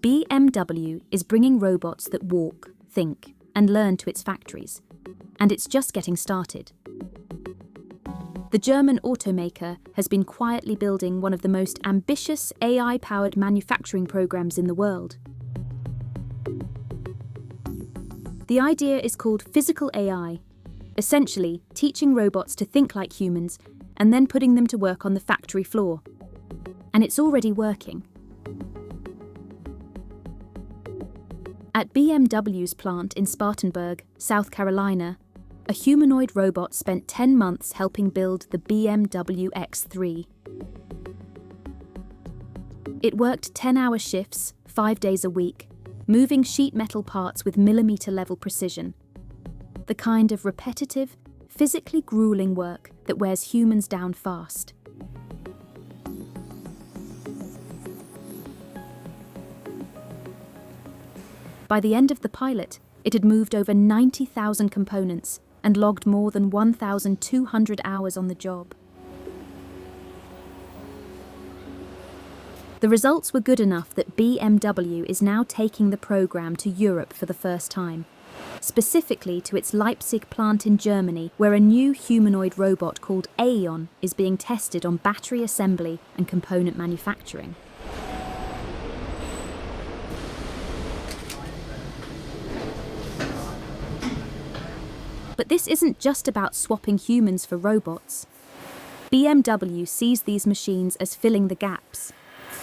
BMW is bringing robots that walk, think, and learn to its factories, and it's just getting started. The German automaker has been quietly building one of the most ambitious AI-powered manufacturing programs in the world. The idea is called physical AI, essentially teaching robots to think like humans and then putting them to work on the factory floor. And it's already working. At BMW's plant in Spartanburg, South Carolina, a humanoid robot spent 10 months helping build the BMW X3. It worked 10-hour shifts, 5 days a week, moving sheet metal parts with millimeter-level precision. The kind of repetitive, physically grueling work that wears humans down fast. By the end of the pilot, it had moved over 90,000 components and logged more than 1,200 hours on the job. The results were good enough that BMW is now taking the program to Europe for the first time, specifically to its Leipzig plant in Germany, where a new humanoid robot called AEON is being tested on battery assembly and component manufacturing. But this isn't just about swapping humans for robots. BMW sees these machines as filling the gaps,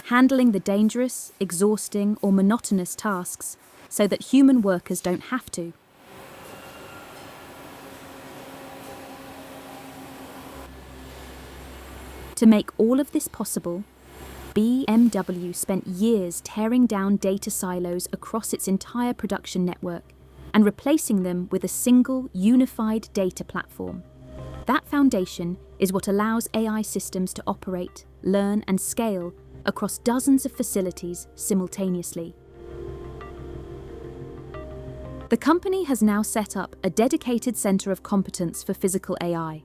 handling the dangerous, exhausting, or monotonous tasks so that human workers don't have to. To make all of this possible, BMW spent years tearing down data silos across its entire production network and replacing them with a single, unified data platform. That foundation is what allows AI systems to operate, learn, and scale across dozens of facilities simultaneously. The company has now set up a dedicated center of competence for physical AI.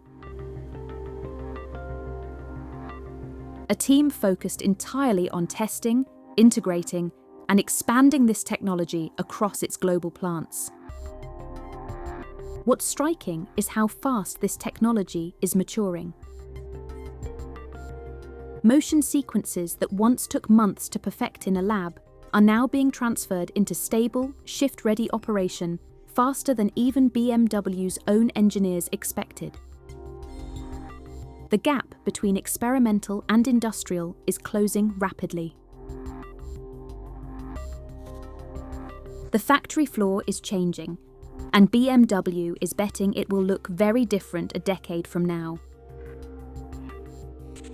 A team focused entirely on testing, integrating, and expanding this technology across its global plants. What's striking is how fast this technology is maturing. Motion sequences that once took months to perfect in a lab are now being transferred into stable, shift-ready operation faster than even BMW's own engineers expected. The gap between experimental and industrial is closing rapidly. The factory floor is changing, and BMW is betting it will look very different a decade from now.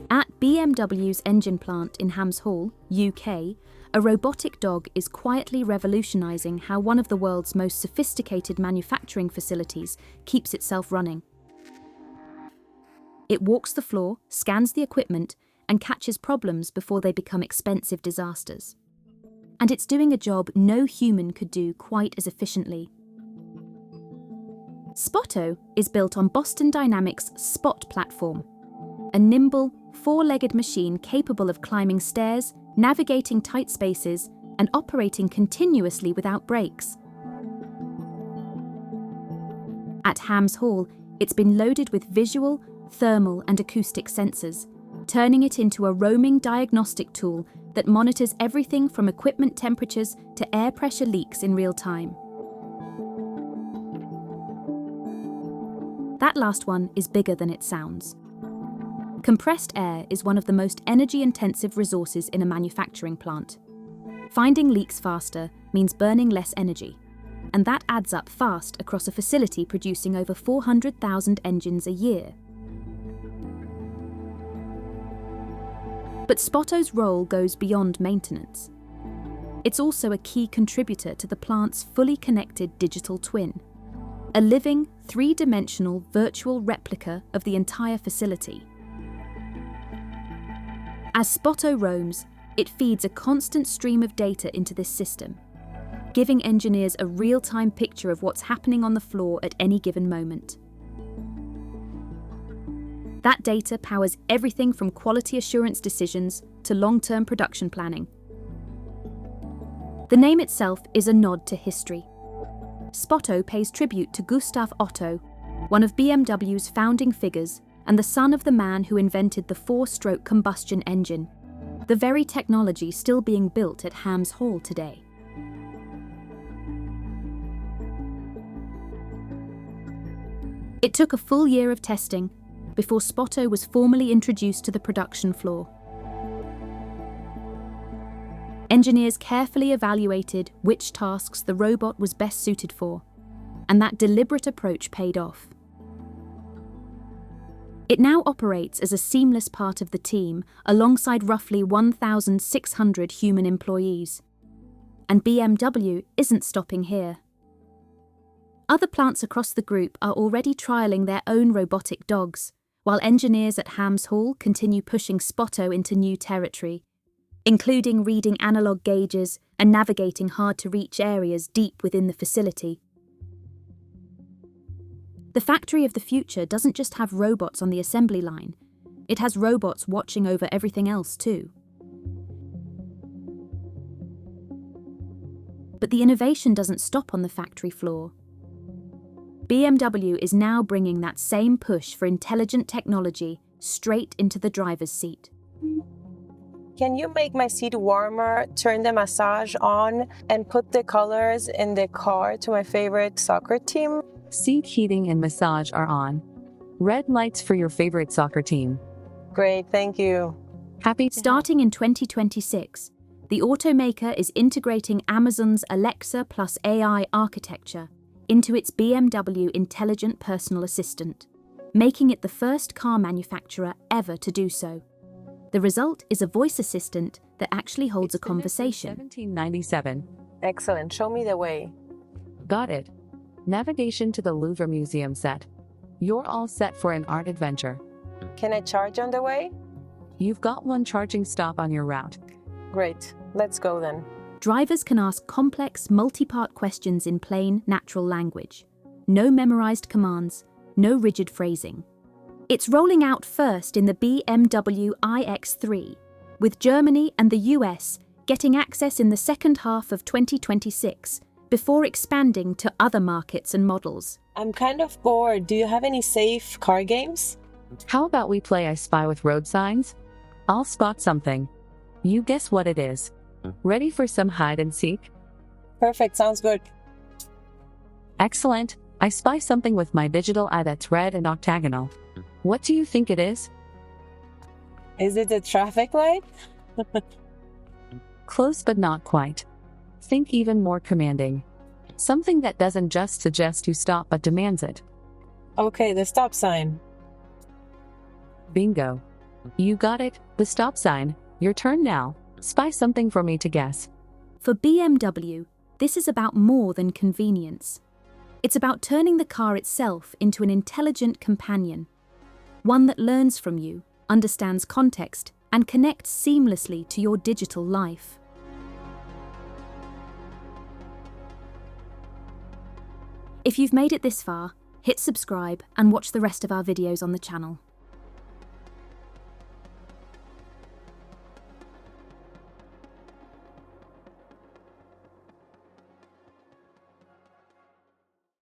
At BMW's engine plant in Hams Hall, UK, a robotic dog is quietly revolutionising how one of the world's most sophisticated manufacturing facilities keeps itself running. It walks the floor, scans the equipment, and catches problems before they become expensive disasters. And it's doing a job no human could do quite as efficiently. Spotto is built on Boston Dynamics' Spot platform, a nimble, four-legged machine capable of climbing stairs, navigating tight spaces, and operating continuously without brakes. At Hams Hall, it's been loaded with visual, thermal, and acoustic sensors, turning it into a roaming diagnostic tool that monitors everything from equipment temperatures to air pressure leaks in real time. That last one is bigger than it sounds. Compressed air is one of the most energy-intensive resources in a manufacturing plant. Finding leaks faster means burning less energy, and that adds up fast across a facility producing over 400,000 engines a year. But Spotto's role goes beyond maintenance. It's also a key contributor to the plant's fully connected digital twin, a living, three-dimensional virtual replica of the entire facility. As Spotto roams, it feeds a constant stream of data into this system, giving engineers a real-time picture of what's happening on the floor at any given moment. That data powers everything from quality assurance decisions to long-term production planning. The name itself is a nod to history. Spotto pays tribute to Gustav Otto, one of BMW's founding figures and the son of the man who invented the four-stroke combustion engine, the very technology still being built at Hams Hall today. It took a full year of testing before Spotto was formally introduced to the production floor. Engineers carefully evaluated which tasks the robot was best suited for, and that deliberate approach paid off. It now operates as a seamless part of the team alongside roughly 1,600 human employees. And BMW isn't stopping here. Other plants across the group are already trialling their own robotic dogs, while engineers at Hams Hall continue pushing Spotto into new territory, including reading analog gauges and navigating hard-to-reach areas deep within the facility. The factory of the future doesn't just have robots on the assembly line, it has robots watching over everything else too. But the innovation doesn't stop on the factory floor. BMW is now bringing that same push for intelligent technology straight into the driver's seat. Can you make my seat warmer, turn the massage on, and put the colors in the car to my favorite soccer team? Seat heating and massage are on. Red lights for your favorite soccer team. Great, thank you. Happy to Starting in 2026, the automaker is integrating Amazon's Alexa plus AI architecture into its BMW Intelligent Personal Assistant, making it the first car manufacturer ever to do so. The result is a voice assistant that actually holds a conversation. 1797. Excellent, show me the way. Got it. Navigation to the Louvre Museum set. You're all set for an art adventure. Can I charge on the way? You've got one charging stop on your route. Great, let's go then. Drivers can ask complex, multi-part questions in plain, natural language. No memorized commands, no rigid phrasing. It's rolling out first in the BMW iX3, with Germany and the US getting access in the second half of 2026, before expanding to other markets and models. I'm kind of bored. Do you have any safe car games? How about we play I Spy with road signs? I'll spot something. You guess what it is. Ready for some hide and seek? Perfect, sounds good. Excellent. I spy something with my digital eye that's red and octagonal. What do you think it is? Is it a traffic light? Close but not quite. Think even more commanding. Something that doesn't just suggest you stop but demands it. Okay, the stop sign. Bingo. You got it, the stop sign. Your turn now. Spy something for me to guess. For BMW, this is about more than convenience. It's about turning the car itself into an intelligent companion, one that learns from you, understands context, and connects seamlessly to your digital life. If you've made it this far, hit subscribe and watch the rest of our videos on the channel.